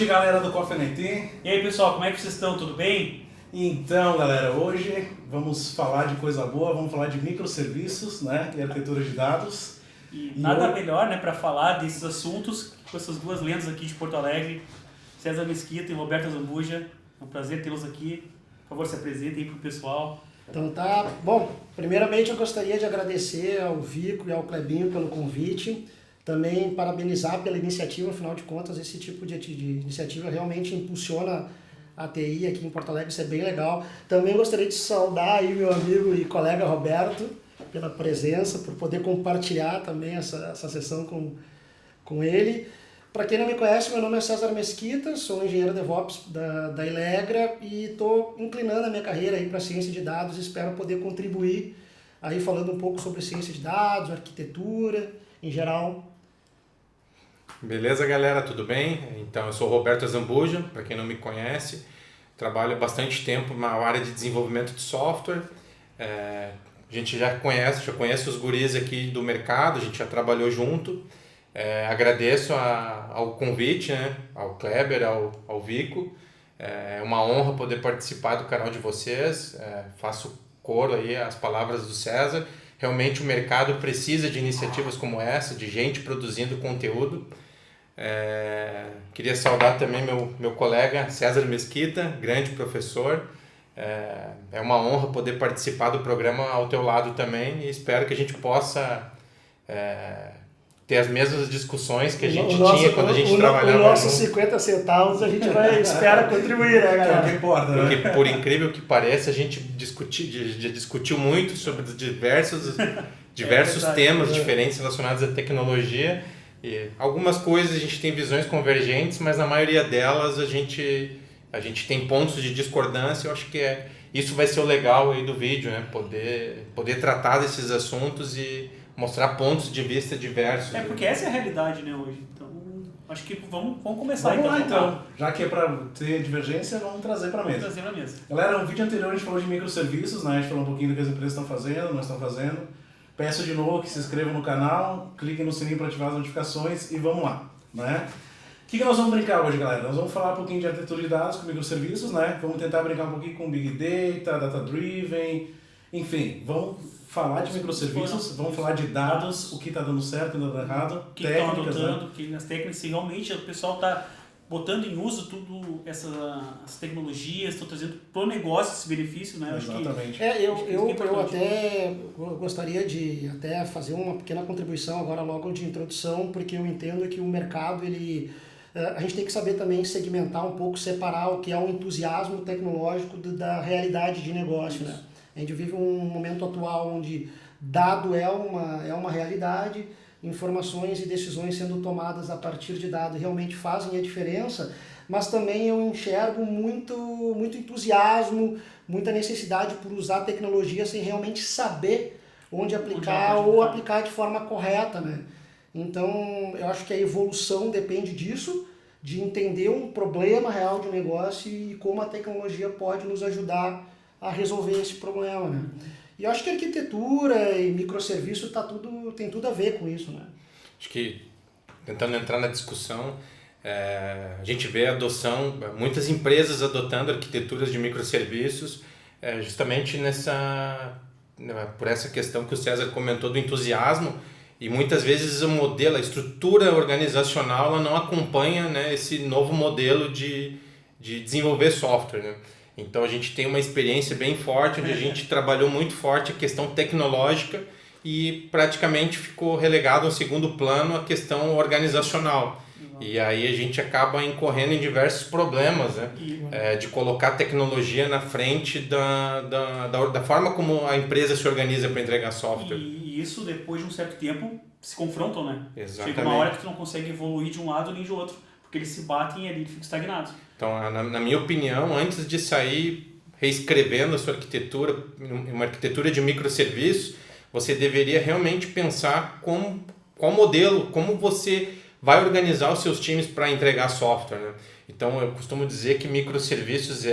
noite, galera do Coffee NT. E aí, pessoal, como é que vocês estão? Tudo bem? Então, galera, hoje vamos falar de coisa boa, vamos falar de microserviços, né, e arquitetura de dados. E nada melhor, né, para falar desses assuntos com essas duas lendas aqui de Porto Alegre, César Mesquita e Roberto Zambuja. É um prazer tê-los aqui. Por favor, se apresentem aí pro pessoal. Então tá, bom, primeiramente eu gostaria de agradecer ao Vico e ao Clebinho pelo convite, também parabenizar pela iniciativa, afinal de contas esse tipo de iniciativa realmente impulsiona a TI aqui em Porto Alegre, isso é bem legal. Também gostaria de saudar aí meu amigo e colega Roberto pela presença, por poder compartilhar também essa sessão com ele. Para quem não me conhece, meu nome é César Mesquita, sou engenheiro DevOps da Ilegra e estou inclinando a minha carreira aí para ciência de dados, espero poder contribuir aí falando um pouco sobre ciência de dados, arquitetura em geral. Beleza, galera, tudo bem? Então, eu sou Roberto Zambuja, para quem não me conhece, trabalho há bastante tempo na área de desenvolvimento de software. A gente já conhece os guris aqui do mercado, a gente já trabalhou junto. Agradeço ao convite, né, ao Kleber, ao Vico. É uma honra poder participar do canal de vocês. Faço coro aí às palavras do César. Realmente o mercado precisa de iniciativas como essa, de gente produzindo conteúdo. Queria saudar também meu colega César Mesquita, grande professor. É uma honra poder participar do programa ao teu lado também e espero que a gente possa ter as mesmas discussões que a gente tinha quando a gente trabalhava junto. Os nossos 50 centavos a gente espera contribuir, né, galera? É o que importa, né? Porque, por incrível que pareça, a gente já discutiu muito sobre diversos temas diferentes relacionados à tecnologia. E algumas coisas a gente tem visões convergentes, mas na maioria delas a gente tem pontos de discordância. Eu acho que isso vai ser o legal aí do vídeo, né? Poder tratar desses assuntos e mostrar pontos de vista diversos. Porque essa é a realidade, né, hoje. Então, acho que vamos começar. Vamos lá, então. Já que é para ter divergência, vamos trazer para a mesa. Vamos trazer para a mesa. Galera, no vídeo anterior a gente falou de microserviços, né? A gente falou um pouquinho do que as empresas estão fazendo, nós estamos fazendo. Peço de novo que se inscrevam no canal, cliquem no sininho para ativar as notificações e vamos lá, né? O que nós vamos brincar hoje, galera? Nós vamos falar um pouquinho de arquitetura de dados com microserviços, né? Vamos tentar brincar um pouquinho com Big Data, Data Driven, enfim, vamos falar de microserviços, vamos falar de dados, o que está dando certo e dando errado, que estão técnicas, adotando, né? que as técnicas, realmente o pessoal está botando em uso tudo essas tecnologias, estão trazendo para o negócio esse benefício, né? Exatamente. Eu até gostaria de até fazer uma pequena contribuição agora logo de introdução, porque eu entendo que o mercado, a gente tem que saber também segmentar um pouco, separar o que é um entusiasmo tecnológico da realidade de negócio, né? A gente vive um momento atual onde dado é uma realidade, informações e decisões sendo tomadas a partir de dados realmente fazem a diferença, mas também eu enxergo muito entusiasmo, muita necessidade por usar a tecnologia sem realmente saber onde aplicar ou aplicar de forma correta, né? Então, eu acho que a evolução depende disso, de entender um problema real de um negócio e como a tecnologia pode nos ajudar a resolver esse problema, né? E eu acho que arquitetura e microserviço tem tudo a ver com isso, né? Acho que, tentando entrar na discussão, a gente vê a adoção, muitas empresas adotando arquiteturas de microserviços, justamente por essa questão que o César comentou do entusiasmo, e muitas vezes o modelo, a estrutura organizacional, ela não acompanha, né, esse novo modelo de desenvolver software, né? Então a gente tem uma experiência bem forte, onde a gente trabalhou muito forte a questão tecnológica e praticamente ficou relegado ao segundo plano a questão organizacional. E aí a gente acaba incorrendo em diversos problemas, né? De colocar a tecnologia na frente da forma como a empresa se organiza para entregar software. E isso, depois de um certo tempo, se confrontam, né? Exatamente. Chega uma hora que tu não consegue evoluir de um lado nem de outro, porque eles se batem ali e ficam estagnados. Então, na minha opinião, antes de sair reescrevendo a sua arquitetura, uma arquitetura de microserviços, você deveria realmente pensar qual modelo, como você vai organizar os seus times para entregar software, né? Então, eu costumo dizer que microserviços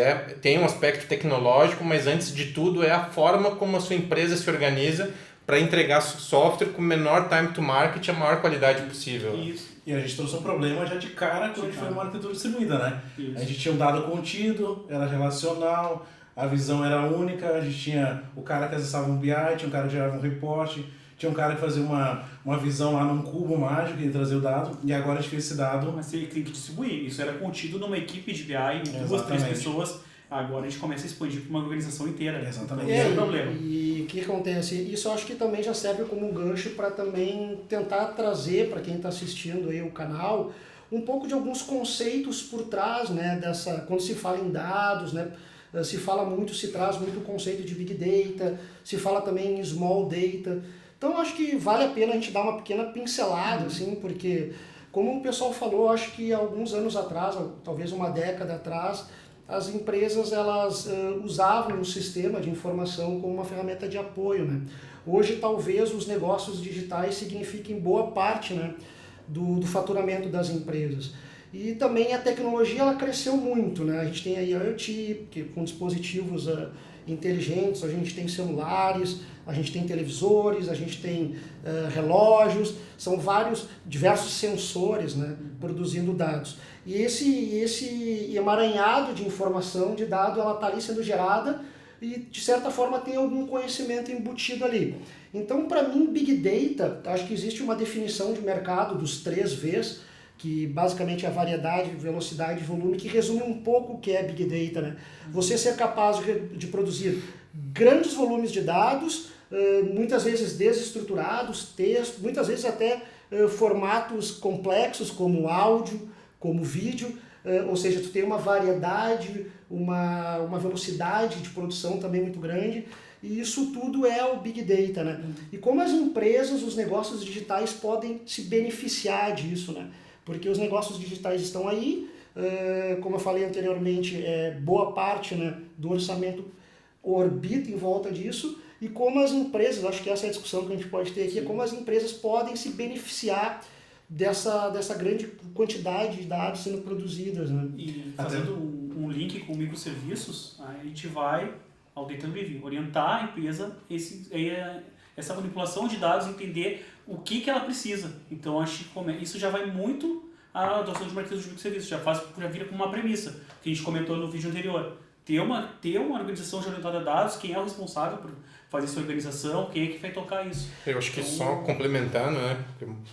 tem um aspecto tecnológico, mas antes de tudo é a forma como a sua empresa se organiza para entregar software com o menor time to market e a maior qualidade possível. Isso. E a gente trouxe um problema já de cara quando a gente foi uma arquitetura distribuída, né? Isso. A gente tinha um dado contido, era relacional, a visão era única, a gente tinha o cara que acessava um BI, tinha um cara que gerava um reporte, tinha um cara que fazia uma visão lá num cubo mágico e trazia o dado, e agora a gente fez esse dado. Mas você tem que distribuir. Isso era contido numa equipe de BI, em 2, 3 pessoas. Agora a gente começa a expandir para uma organização inteira. Exatamente. Esse é o problema. E o que acontece? Isso eu acho que também já serve como um gancho para também tentar trazer para quem está assistindo aí o canal um pouco de alguns conceitos por trás, né, dessa, quando se fala em dados, né, se fala muito, se traz muito o conceito de Big Data, se fala também em Small Data. Então acho que vale a pena a gente dar uma pequena pincelada, assim, porque como o pessoal falou, acho que há alguns anos atrás, talvez uma década atrás, as empresas elas usavam o sistema de informação como uma ferramenta de apoio, né? Hoje talvez os negócios digitais signifiquem boa parte, né, do faturamento das empresas. E também a tecnologia ela cresceu muito, né? A gente tem aí a IoT, que com dispositivos inteligentes, a gente tem celulares, a gente tem televisores, a gente tem relógios, são diversos sensores, né, produzindo dados. E esse emaranhado de informação, de dado, ela está ali sendo gerada e, de certa forma, tem algum conhecimento embutido ali. Então, para mim, Big Data, acho que existe uma definição de mercado dos 3 Vs, que basicamente é a variedade, velocidade e volume, que resume um pouco o que é Big Data, né? Você ser capaz de produzir grandes volumes de dados, muitas vezes desestruturados, texto, muitas vezes até formatos complexos como áudio, como vídeo, ou seja, tu tem uma variedade, uma velocidade de produção também muito grande, e isso tudo é o Big Data, né? E como as empresas, os negócios digitais podem se beneficiar disso, né? Porque os negócios digitais estão aí, como eu falei anteriormente, boa parte, né, do orçamento orbita em volta disso, e como as empresas, acho que essa é a discussão que a gente pode ter aqui, é como as empresas podem se beneficiar dessa grande quantidade de dados sendo produzidas, né? E fazendo um link com microserviços, a gente vai ao Data Briefing, orientar a empresa essa manipulação de dados, entender o que ela precisa. Então acho que isso já vai muito à adoção de arquitetura de microserviços, já vira como uma premissa, que a gente comentou no vídeo anterior. Ter uma organização orientada a dados, quem é o responsável por fazer essa organização, quem é que vai tocar isso. Eu acho que só complementando, né,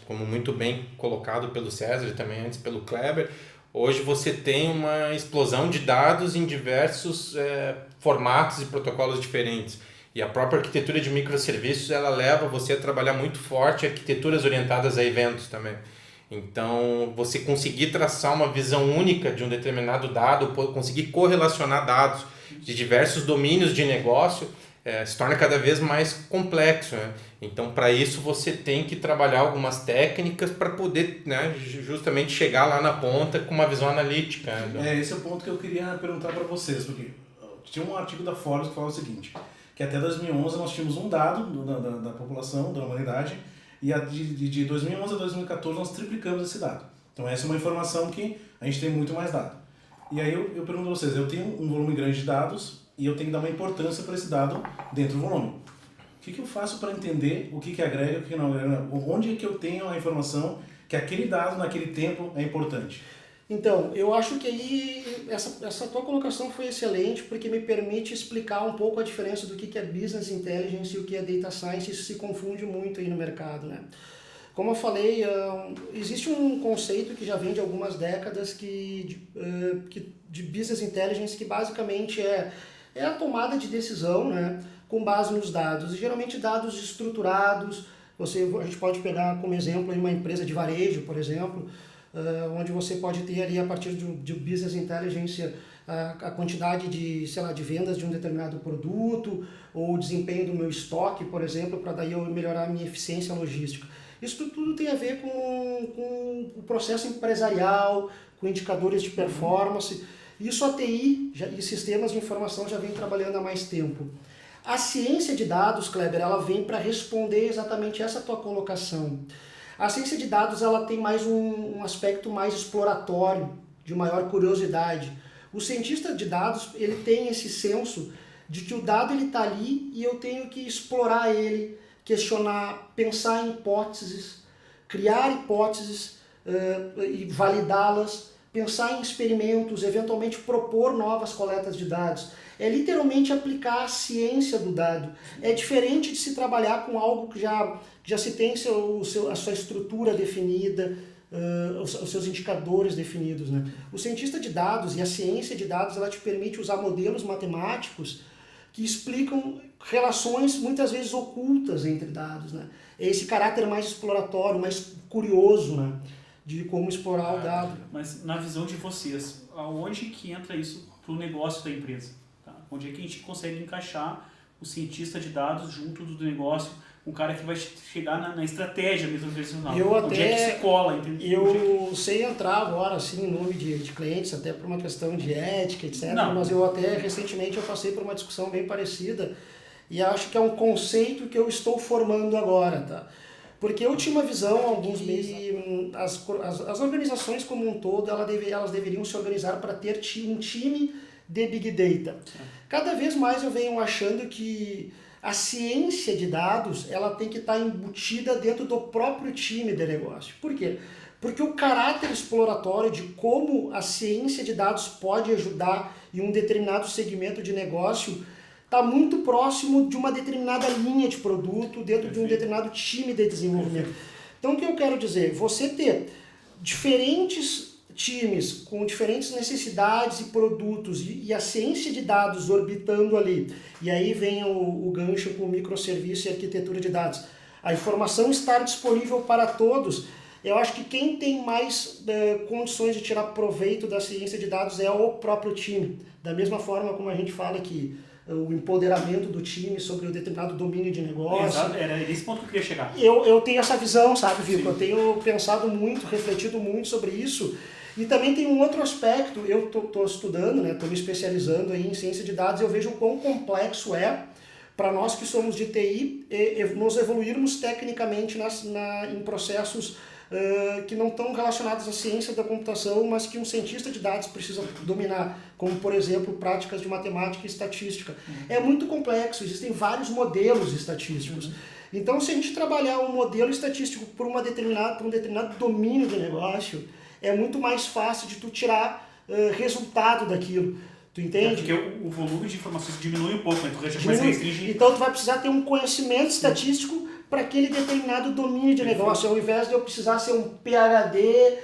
como muito bem colocado pelo César e também antes pelo Kleber, hoje você tem uma explosão de dados em diversos formatos e protocolos diferentes. E a própria arquitetura de microserviços, ela leva você a trabalhar muito forte arquiteturas orientadas a eventos também. Então, você conseguir traçar uma visão única de um determinado dado, conseguir correlacionar dados de diversos domínios de negócio, se torna cada vez mais complexo, né? Então, para isso, você tem que trabalhar algumas técnicas para poder, né, justamente chegar lá na ponta com uma visão analítica. Esse é o ponto que eu queria perguntar para vocês, porque tinha um artigo da Forbes que fala o seguinte, que até 2011 nós tínhamos um dado da população, da humanidade, e de 2011 a 2014 nós triplicamos esse dado. Então essa é uma informação que a gente tem muito mais dado. E aí eu pergunto a vocês, eu tenho um volume grande de dados e eu tenho que dar uma importância para esse dado dentro do volume. O que eu faço para entender o que agrega, o que não agrega? Onde é que eu tenho a informação que aquele dado naquele tempo é importante? Então, eu acho que aí essa tua colocação foi excelente porque me permite explicar um pouco a diferença do que é Business Intelligence e o que é Data Science. Isso se confunde muito aí no mercado, né? Como eu falei, existe um conceito que já vem de algumas décadas de Business Intelligence que basicamente é a tomada de decisão, né, com base nos dados, e geralmente dados estruturados. A gente pode pegar como exemplo uma empresa de varejo, por exemplo, onde você pode ter ali a partir de Business Intelligence a quantidade de vendas de um determinado produto ou o desempenho do meu estoque, por exemplo, para daí eu melhorar a minha eficiência logística. Isso tudo tem a ver com o processo empresarial, com indicadores de performance. Isso a TI e sistemas de informação já vem trabalhando há mais tempo. A ciência de dados, Kleber, ela vem para responder exatamente essa tua colocação. A ciência de dados ela tem mais um aspecto mais exploratório, de maior curiosidade. O cientista de dados ele tem esse senso de que o dado está ali e eu tenho que explorar ele, questionar, pensar em hipóteses, criar hipóteses, e validá-las, pensar em experimentos, eventualmente propor novas coletas de dados. É literalmente aplicar a ciência do dado. É diferente de se trabalhar com algo que já se tem a sua estrutura definida, os seus indicadores definidos, né? O cientista de dados e a ciência de dados, ela te permite usar modelos matemáticos que explicam relações muitas vezes ocultas entre dados, né? É esse caráter mais exploratório, mais curioso, né? De como explorar o dado. Mas na visão de vocês, aonde que entra isso para o negócio da empresa? Tá? Onde é que a gente consegue encaixar o cientista de dados junto do negócio, um cara que vai chegar na estratégia mesmo profissional? Onde é que se cola? Entendeu? Eu sei entrar agora assim, em nome de clientes, até por uma questão de ética, etc. Não. Mas eu até recentemente eu passei por uma discussão bem parecida e acho que é um conceito que eu estou formando agora, tá? Porque eu tinha uma visão há alguns meses, as organizações como um todo, elas deveriam se organizar para ter um time de Big Data. Cada vez mais eu venho achando que a ciência de dados ela tem que estar embutida dentro do próprio time de negócio. Por quê? Porque o caráter exploratório de como a ciência de dados pode ajudar em um determinado segmento de negócio está muito próximo de uma determinada linha de produto dentro de um determinado time de desenvolvimento. Então, o que eu quero dizer? Você ter diferentes times com diferentes necessidades e produtos e a ciência de dados orbitando ali, e aí vem o gancho com o microserviço e arquitetura de dados. A informação estar disponível para todos. Eu acho que quem tem mais condições de tirar proveito da ciência de dados é o próprio time. Da mesma forma como a gente fala que o empoderamento do time sobre um determinado domínio de negócio. Exato, era esse ponto que eu queria chegar. Eu tenho essa visão, sabe, Vico? Eu tenho pensado muito, refletido muito sobre isso. E também tem um outro aspecto, eu estou estudando, né, estou me especializando aí em ciência de dados, e eu vejo o quão complexo é para nós que somos de TI nos evoluirmos tecnicamente em processos que não estão relacionados à ciência da computação, mas que um cientista de dados precisa dominar, como, por exemplo, práticas de matemática e estatística. É muito complexo, existem vários modelos estatísticos. Então, se a gente trabalhar um modelo estatístico por um determinado domínio de negócio, é muito mais fácil de tu tirar resultado daquilo. Tu entende? Porque o volume de informações diminui um pouco, né? Tu já começa a restringir. Então, tu vai precisar ter um conhecimento estatístico para aquele determinado domínio de negócio, ao invés de eu precisar ser um PhD,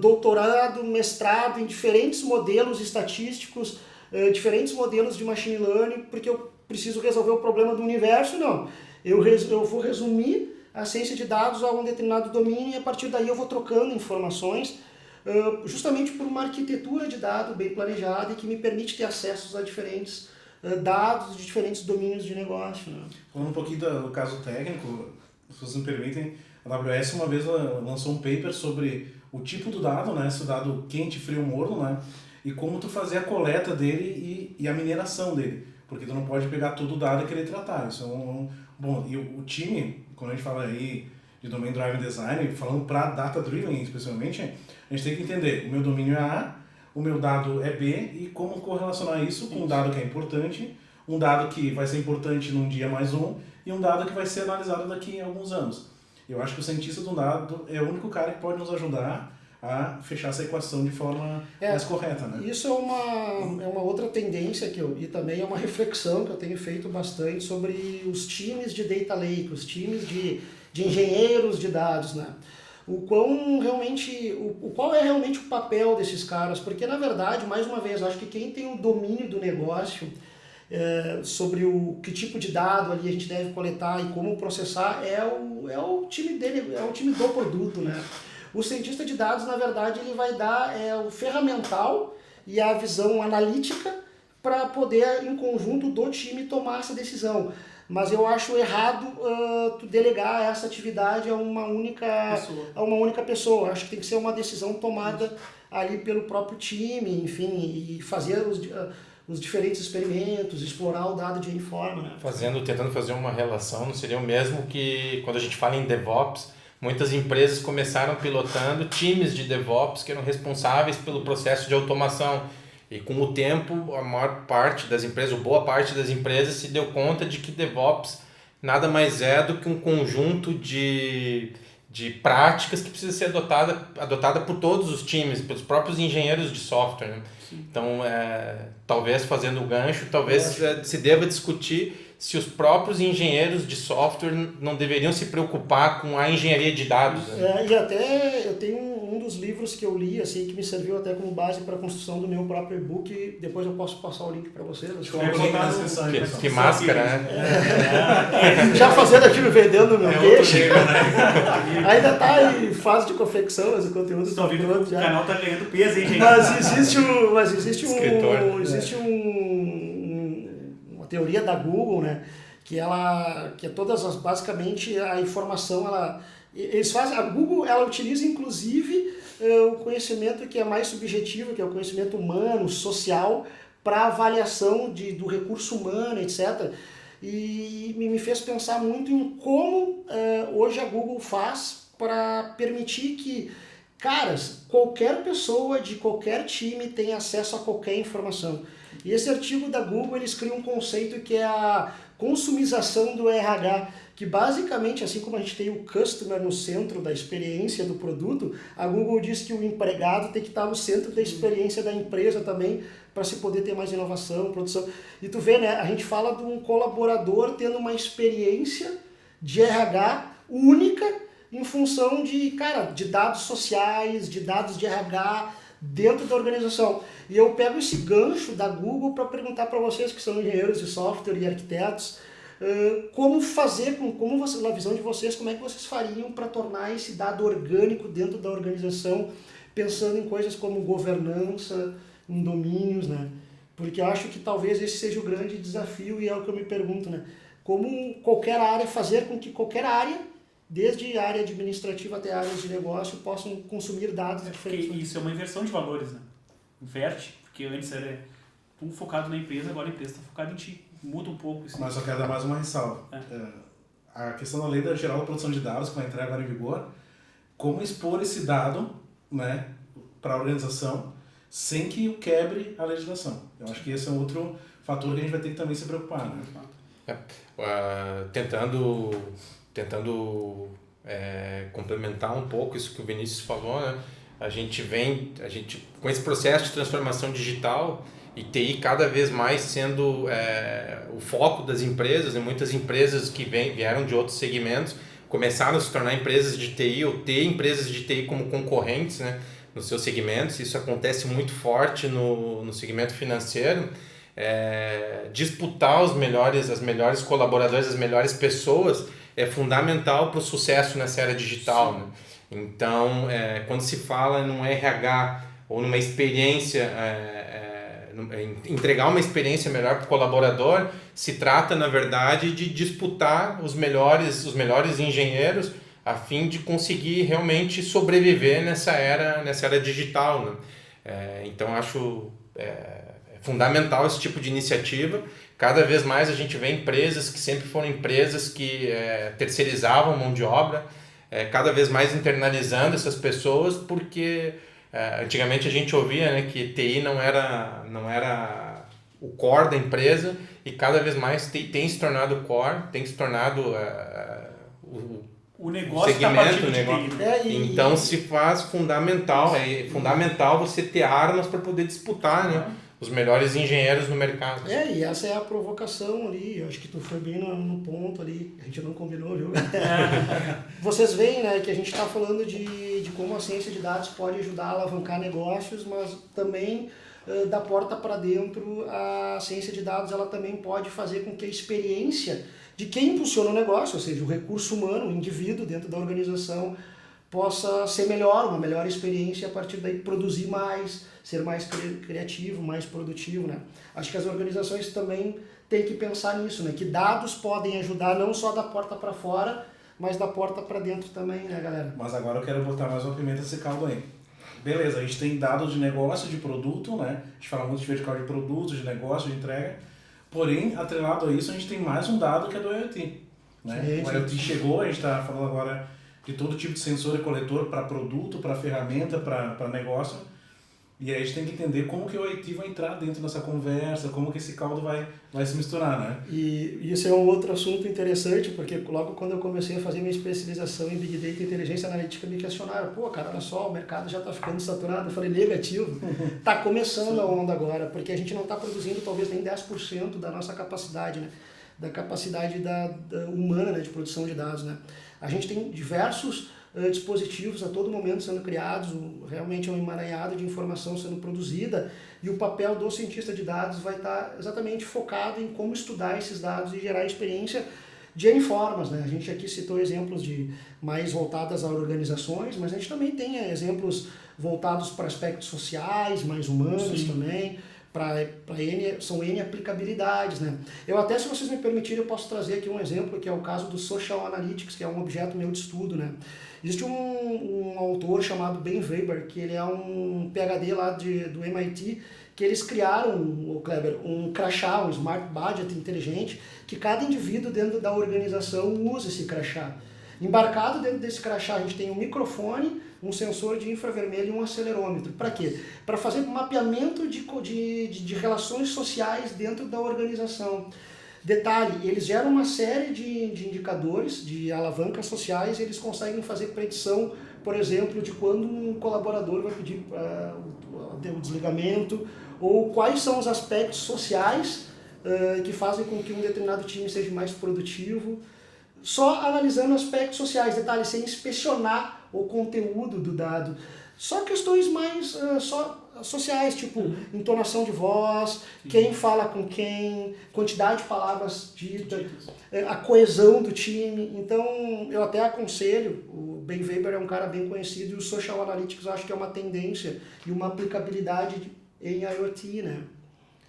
doutorado, mestrado em diferentes modelos estatísticos, diferentes modelos de machine learning, porque eu preciso resolver o problema do universo, não. Eu vou resumir a ciência de dados a um determinado domínio e a partir daí eu vou trocando informações, justamente por uma arquitetura de dado bem planejada e que me permite ter acessos a diferentes dados de diferentes domínios de negócio. Né? Falando um pouquinho do caso técnico, se vocês me permitem, a AWS uma vez lançou um paper sobre o tipo do dado, né? Se o dado quente, frio, morno, né? E como tu fazer a coleta dele e a mineração dele. Porque tu não pode pegar todo o dado e querer tratar. Isso é bom, e o time, quando a gente fala aí de Domain Driven Design, falando para Data Driven especialmente, a gente tem que entender, o meu domínio é A, o meu dado é B e como correlacionar isso com um dado que é importante, um dado que vai ser importante num dia mais um e um dado que vai ser analisado daqui a alguns anos. Eu acho que o cientista do dado é o único cara que pode nos ajudar a fechar essa equação de forma mais correta, né? Isso é uma outra tendência e também é uma reflexão que eu tenho feito bastante sobre os times de Data Lake, os times de engenheiros de dados, né? Qual é realmente o papel desses caras? Porque, na verdade, mais uma vez, acho que quem tem o domínio do negócio sobre que tipo de dado ali a gente deve coletar e como processar é o time dele, é o time do produto, né? O cientista de dados, na verdade, ele vai dar o ferramental e a visão analítica para poder, em conjunto do time, tomar essa decisão. Mas eu acho errado tu delegar essa atividade a uma única pessoa. Acho que tem que ser uma decisão tomada ali pelo próprio time, enfim, e fazer os diferentes experimentos, explorar o dado de N forma. Né? Tentando fazer uma relação, não seria o mesmo que quando a gente fala em DevOps, muitas empresas começaram pilotando times de DevOps que eram responsáveis pelo processo de automação. E com o tempo, a maior parte das empresas, ou boa parte das empresas, se deu conta de que DevOps nada mais é do que um conjunto de de práticas que precisa ser adotada por todos os times, pelos próprios engenheiros de software, né? Então, talvez fazendo o gancho, talvez se deva discutir se os próprios engenheiros de software não deveriam se preocupar com a engenharia de dados. Né? E até eu tenho um dos livros que eu li, assim, que me serviu até como base para a construção do meu próprio e-book. Depois eu posso passar o link para vocês. Coloca o link na descrição. Que máscara, né? Já fazendo aquilo, vendendo o meu peixe. Nível, né? Ainda está em fase de confecção, mas o conteúdo está pronto já. O canal tá ganhando peso, hein, gente? Mas existe Escritor. uma teoria da Google, né? Que é basicamente a informação, a Google, ela utiliza inclusive o conhecimento que é mais subjetivo, que é o conhecimento humano, social, para avaliação do recurso humano, etc. E me fez pensar muito em como hoje a Google faz para permitir que, qualquer pessoa de qualquer time tenha acesso a qualquer informação. E esse artigo da Google, eles criam um conceito que é a consumização do RH, que basicamente, assim como a gente tem o customer no centro da experiência do produto, a Google diz que o empregado tem que estar no centro da experiência da empresa também, para se poder ter mais inovação, produção. E tu vê, né, a gente fala de um colaborador tendo uma experiência de RH única em função de dados sociais, de dados de RH dentro da organização. E eu pego esse gancho da Google para perguntar para vocês que são engenheiros de software e arquitetos, como fazer, na visão de vocês, como é que vocês fariam para tornar esse dado orgânico dentro da organização, pensando em coisas como governança, em domínios, né? Porque eu acho que talvez esse seja o grande desafio e é o que eu me pergunto, né? Como qualquer área, fazer com que qualquer área, desde área administrativa até áreas de negócio, possam consumir dados diferentes. Porque isso é uma inversão de valores, né? Inverte, porque antes era focado na empresa, agora a empresa está focada em ti. Muda um pouco isso. Mas só quero dar mais uma ressalva. A questão da Lei Geral da Proteção de Dados, que vai entrar agora em vigor, como expor esse dado, né, para a organização sem que o quebre a legislação. Eu acho que esse é um outro fator que a gente vai ter que também se preocupar. Né? Tentando complementar um pouco isso que o Vinícius falou, né? A gente com esse processo de transformação digital e TI cada vez mais sendo o foco das empresas, e muitas empresas que vieram de outros segmentos começaram a se tornar empresas de TI ou ter empresas de TI como concorrentes, né, nos seus segmentos. Isso acontece muito forte no segmento financeiro. Disputar as melhores colaboradores, as melhores pessoas é fundamental para o sucesso nessa era digital. Né? Então, quando se fala num RH ou numa experiência, entregar uma experiência melhor para o colaborador, se trata, na verdade, de disputar os melhores engenheiros a fim de conseguir realmente sobreviver nessa era digital. Né? Então, acho fundamental esse tipo de iniciativa. Cada vez mais a gente vê empresas que sempre foram empresas que terceirizavam mão de obra, cada vez mais internalizando essas pessoas, porque antigamente a gente ouvia, né, que TI não era o core da empresa, e cada vez mais tem se tornado o core, tem se tornado o negócio segmento, TI. Então se faz fundamental, é fundamental você ter armas para poder disputar, né, os melhores engenheiros no mercado. E essa é a provocação ali, eu acho que tu foi bem no ponto ali, a gente não combinou, viu? Vocês veem, né, que a gente está falando de como a ciência de dados pode ajudar a alavancar negócios, mas também da porta para dentro, a ciência de dados ela também pode fazer com que a experiência de quem impulsiona o negócio, ou seja, o recurso humano, o indivíduo dentro da organização, possa ser melhor, uma melhor experiência, e a partir daí produzir mais, ser mais criativo, mais produtivo, né? Acho que as organizações também têm que pensar nisso, né? Que dados podem ajudar não só da porta para fora, mas da porta para dentro também, né, galera? Mas agora eu quero botar mais uma pimenta nesse caldo aí. Beleza, a gente tem dados de negócio, de produto, né? A gente fala muito de vertical de produtos, de negócio, de entrega. Porém, atrelado a isso, a gente tem mais um dado que é do IoT. Né? O IoT chegou, a gente está falando agora de todo tipo de sensor e coletor para produto, para ferramenta, para negócio. E aí a gente tem que entender como que o IT vai entrar dentro dessa conversa, como que esse caldo vai se misturar, né? E isso é um outro assunto interessante, porque logo quando eu comecei a fazer minha especialização em Big Data e Inteligência Analítica, me questionaram, pô, cara, olha só, o mercado já está ficando saturado. Eu falei, negativo, está começando a onda agora, porque a gente não está produzindo talvez nem 10% da nossa capacidade, né? Da capacidade da humana, né, de produção de dados, né? A gente tem diversos dispositivos a todo momento sendo criados, realmente é um emaranhado de informação sendo produzida, e o papel do cientista de dados vai estar exatamente focado em como estudar esses dados e gerar experiência de N formas, né? A gente aqui citou exemplos de mais voltadas a organizações, mas a gente também tem exemplos voltados para aspectos sociais, mais humanos. Sim. Também, são N aplicabilidades, né? Eu até, se vocês me permitirem, eu posso trazer aqui um exemplo, que é o caso do Social Analytics, que é um objeto meu de estudo, né? Existe um autor chamado Ben Weber, que ele é um PhD lá do MIT, que eles criaram, o Kleber, um crachá, um Smart Budget inteligente, que cada indivíduo dentro da organização usa esse crachá. Embarcado dentro desse crachá a gente tem um microfone, um sensor de infravermelho e um acelerômetro. Para quê? Para fazer mapeamento de relações sociais dentro da organização. Detalhe, eles geram uma série de indicadores, de alavancas sociais, e eles conseguem fazer predição, por exemplo, de quando um colaborador vai pedir o desligamento, ou quais são os aspectos sociais que fazem com que um determinado time seja mais produtivo. Só analisando aspectos sociais, detalhe, sem inspecionar o conteúdo do dado. Só questões mais sociais, tipo entonação de voz, quem fala com quem, quantidade de palavras ditas, a coesão do time. Então, eu até aconselho, o Ben Weber é um cara bem conhecido, e o Social Analytics eu acho que é uma tendência e uma aplicabilidade em IoT, né?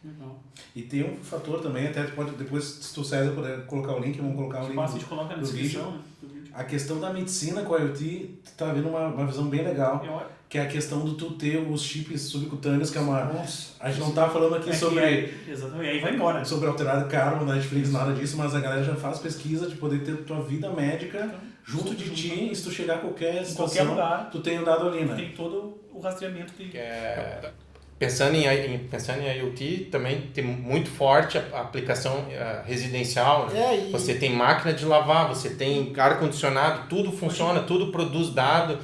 Legal. E tem um fator também, até pode depois, se tu César puder colocar o link, vamos colocar o link a gente coloca na descrição, né, do vídeo. A questão da medicina com a IoT, tu tá vendo uma visão bem legal, que é a questão do tu ter os chips subcutâneos, que é uma... Nossa, a gente não tá falando aqui sobre... Exatamente, aí vai embora. Sobre alterar carbo, Netflix, nada disso, mas a galera já faz pesquisa de poder ter tua vida médica junto de ti, e se tu chegar a qualquer situação, qualquer lugar, tu tem o dado ali, né? Tem todo o rastreamento que Pensando em IoT, também tem muito forte a aplicação residencial. Né? Você tem máquina de lavar, você tem ar-condicionado, tudo funciona, tudo produz dado.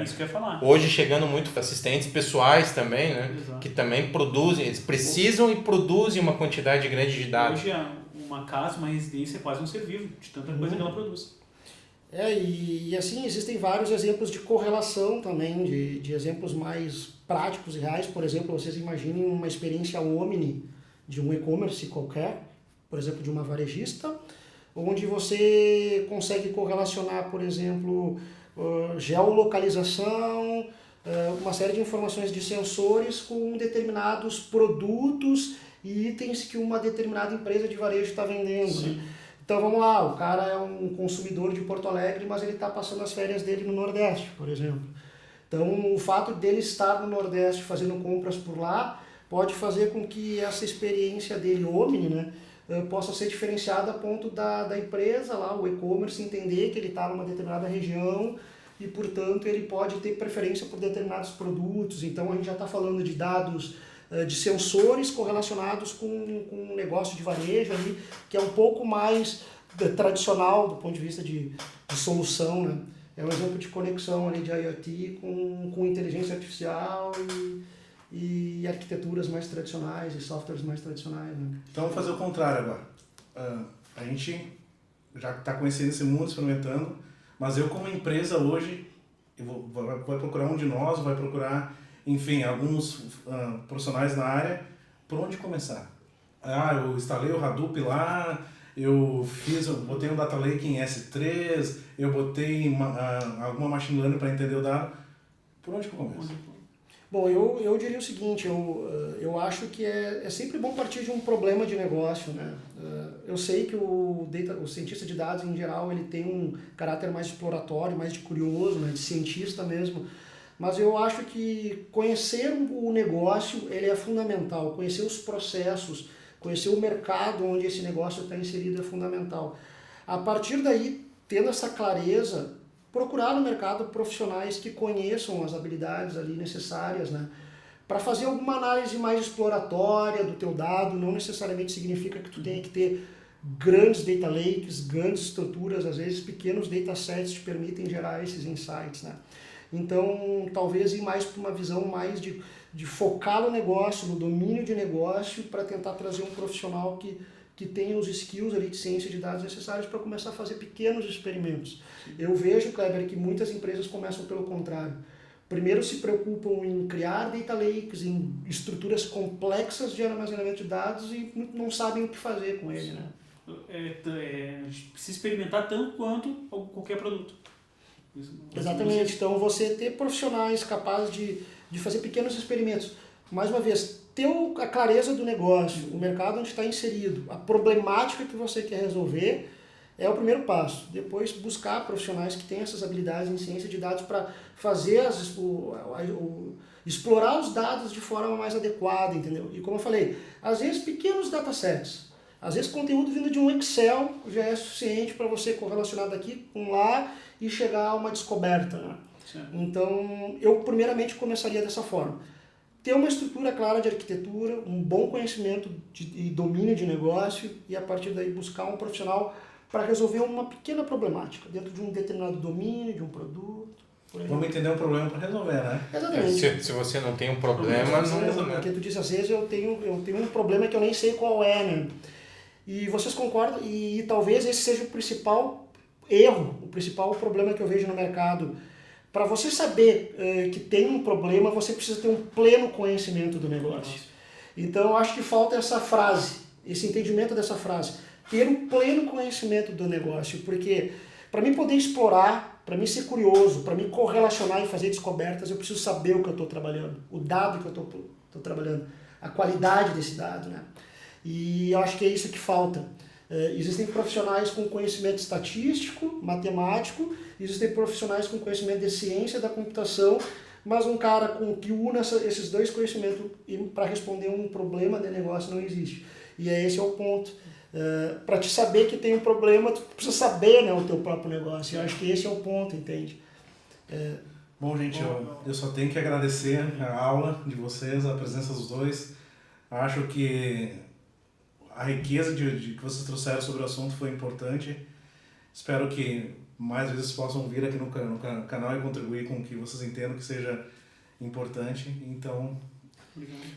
Isso que eu ia falar. Hoje chegando muito assistentes pessoais também, né? Que também produzem, eles precisam e produzem uma quantidade grande de dados. Hoje uma casa, uma residência é quase um ser vivo, de tanta coisa que ela produz. E assim, existem vários exemplos de correlação também, de exemplos mais práticos e reais. Por exemplo, vocês imaginem uma experiência omni de um e-commerce qualquer, por exemplo, de uma varejista, onde você consegue correlacionar, por exemplo, geolocalização, uma série de informações de sensores com determinados produtos e itens que uma determinada empresa de varejo está vendendo. Sim. Então vamos lá, o cara é um consumidor de Porto Alegre, mas ele está passando as férias dele no Nordeste, por exemplo. Então o fato dele estar no Nordeste fazendo compras por lá pode fazer com que essa experiência dele, omni, né, possa ser diferenciada a ponto da empresa, lá, o e-commerce, entender que ele está numa determinada região e, portanto, ele pode ter preferência por determinados produtos. Então a gente já está falando de dados de sensores correlacionados com um negócio de varejo ali, que é um pouco mais tradicional do ponto de vista de solução, né? É um exemplo de conexão ali de IoT com inteligência artificial e arquiteturas mais tradicionais e softwares mais tradicionais, né? Então vamos fazer o contrário agora. A gente já está conhecendo esse mundo, experimentando, mas eu como empresa hoje, vai procurar um de nós, vai procurar... Enfim, alguns profissionais na área, por onde começar? Eu instalei o Hadoop lá, eu botei um Data Lake em S3, eu botei alguma machine learning para entender o dado. Por onde que eu começo? Bom, eu diria o seguinte, eu acho que é sempre bom partir de um problema de negócio, né? Eu sei que o cientista de dados, em geral, ele tem um caráter mais exploratório, mais de curioso, né? De cientista mesmo. Mas eu acho que conhecer o negócio ele é fundamental, conhecer os processos, conhecer o mercado onde esse negócio está inserido é fundamental. A partir daí, tendo essa clareza, procurar no mercado profissionais que conheçam as habilidades ali necessárias, né? para fazer alguma análise mais exploratória do teu dado. Não necessariamente significa que tu tenha que ter grandes data lakes, grandes estruturas, às vezes pequenos datasets te permitem gerar esses insights, né? Então, talvez ir mais para uma visão mais de focar no negócio, no domínio de negócio, para tentar trazer um profissional que tenha os skills ali de ciência de dados necessários para começar a fazer pequenos experimentos. Eu vejo, Kleber, que muitas empresas começam pelo contrário. Primeiro se preocupam em criar data lakes, em estruturas complexas de armazenamento de dados e não sabem o que fazer com ele, né? A gente precisa experimentar tanto quanto qualquer produto. Exatamente. Então, você ter profissionais capazes de fazer pequenos experimentos. Mais uma vez, ter a clareza do negócio, o mercado onde está inserido, a problemática que você quer resolver é o primeiro passo. Depois, buscar profissionais que tenham essas habilidades em ciência de dados para fazer explorar os dados de forma mais adequada, entendeu? E como eu falei, às vezes pequenos datasets, às vezes conteúdo vindo de um Excel já é suficiente para você correlacionar daqui com lá e chegar a uma descoberta, né? Então, eu primeiramente começaria dessa forma. Ter uma estrutura clara de arquitetura, um bom conhecimento e domínio de negócio e a partir daí buscar um profissional para resolver uma pequena problemática dentro de um determinado domínio, de um produto. Vamos entender um problema para resolver, né? Exatamente. Se você não tem um problema, não... Porque tu diz, às vezes eu tenho um problema que eu nem sei qual é, né? E vocês concordam? E talvez esse seja o principal erro, o principal problema que eu vejo no mercado. Para você saber que tem um problema, você precisa ter um pleno conhecimento do negócio. Então, eu acho que falta essa frase, esse entendimento dessa frase. Ter um pleno conhecimento do negócio, porque para mim poder explorar, para mim ser curioso, para mim correlacionar e fazer descobertas, eu preciso saber o que eu estou trabalhando, o dado que eu estou trabalhando, a qualidade desse dado, né? E eu acho que é isso que falta. Existem profissionais com conhecimento estatístico, matemático, existem profissionais com conhecimento de ciência da computação, mas um cara que una esses dois conhecimentos para responder um problema de negócio não existe. E esse é o ponto. Para te saber que tem um problema, tu precisa saber, né, o teu próprio negócio. Eu acho que esse é o ponto, entende? Bom, gente, eu só tenho que agradecer a aula de vocês, a presença dos dois. Acho que a riqueza que vocês trouxeram sobre o assunto foi importante. Espero que mais vezes possam vir aqui no canal e contribuir com o que vocês entendam que seja importante. Então...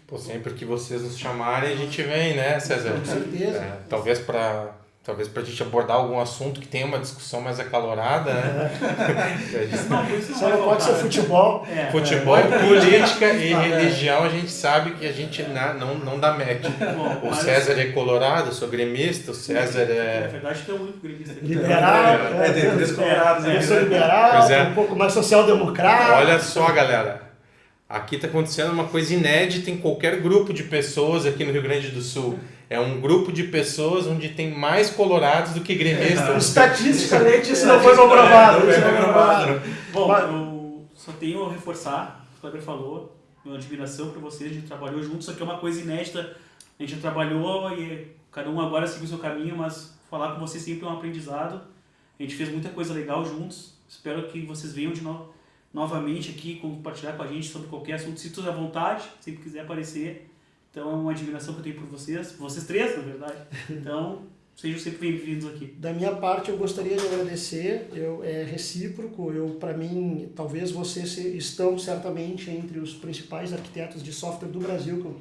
Pô, sempre que vocês nos chamarem, a gente vem, né, César? Com certeza. Talvez pra gente abordar algum assunto que tenha uma discussão mais acalorada, né? Só não pode ser futebol. Futebol, política e religião, a gente sabe que a gente não dá match. O César é colorado, eu sou gremista, o César é... Na verdade, tu é o único gremista aqui. Liberal. Tem três colorados aí. Eu sou liberal, um pouco mais social-democrata. Olha só, galera. Aqui está acontecendo uma coisa inédita em qualquer grupo de pessoas aqui no Rio Grande do Sul. É um grupo de pessoas onde tem mais colorados do que gremistas. Estatisticamente isso não foi comprovado. Bom, eu só tenho a reforçar, o Kleber falou, minha admiração por vocês, a gente trabalhou juntos, isso aqui é uma coisa inédita, a gente já trabalhou e cada um agora seguiu o seu caminho, mas falar com vocês sempre é um aprendizado. A gente fez muita coisa legal juntos, espero que vocês venham de novamente aqui compartilhar com a gente sobre qualquer assunto, se tudo à vontade, sempre quiser aparecer. Então é uma admiração que eu tenho por vocês três, na verdade. Então, sejam sempre bem-vindos aqui. Da minha parte, eu gostaria de agradecer, é recíproco, para mim, talvez vocês estão certamente entre os principais arquitetos de software do Brasil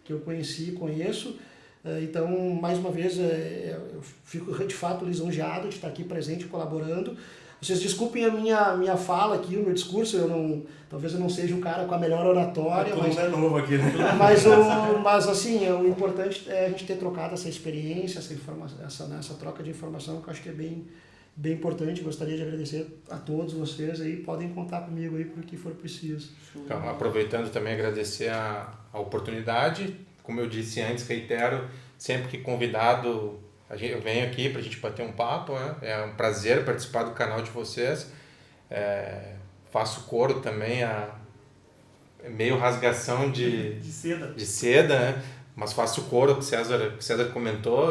que eu conheci e conheço. Então, mais uma vez, eu fico de fato lisonjeado de estar aqui presente, colaborando. Vocês desculpem a minha fala aqui, o meu discurso, talvez eu não seja o cara com a melhor oratória. Todo mundo é novo aqui, né? Mas assim, o importante é a gente ter trocado essa experiência, essa informação, essa troca de informação, que eu acho que é bem importante. Gostaria de agradecer a todos vocês aí, podem contar comigo aí para o que for preciso. Então, aproveitando também agradecer a oportunidade, como eu disse antes, reitero, sempre que convidado... Eu venho aqui para a gente bater um papo, né? É um prazer participar do canal de vocês. Faço coro também, meio rasgação de seda, né? Mas faço coro, que o César comentou.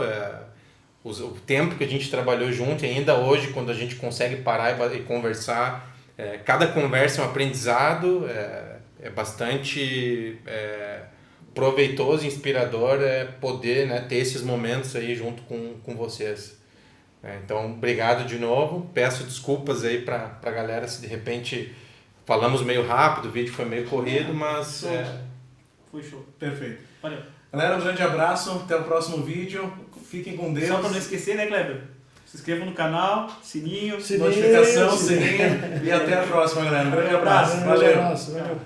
O tempo que a gente trabalhou junto e ainda hoje, quando a gente consegue parar e conversar, cada conversa é um aprendizado. bastante proveitoso, inspirador poder, né, ter esses momentos aí junto com vocês. Então, obrigado de novo. Peço desculpas aí para a galera se de repente falamos meio rápido, o vídeo foi meio corrido, mas... Foi show. Perfeito. Valeu. Galera, um grande abraço, até o próximo vídeo. Fiquem com Deus. Só para não esquecer, né, Kleber? Se inscreva no canal, sininho. Notificação, sininho. E até a próxima, galera. Um grande abraço. Um grande Valeu. abraço, valeu.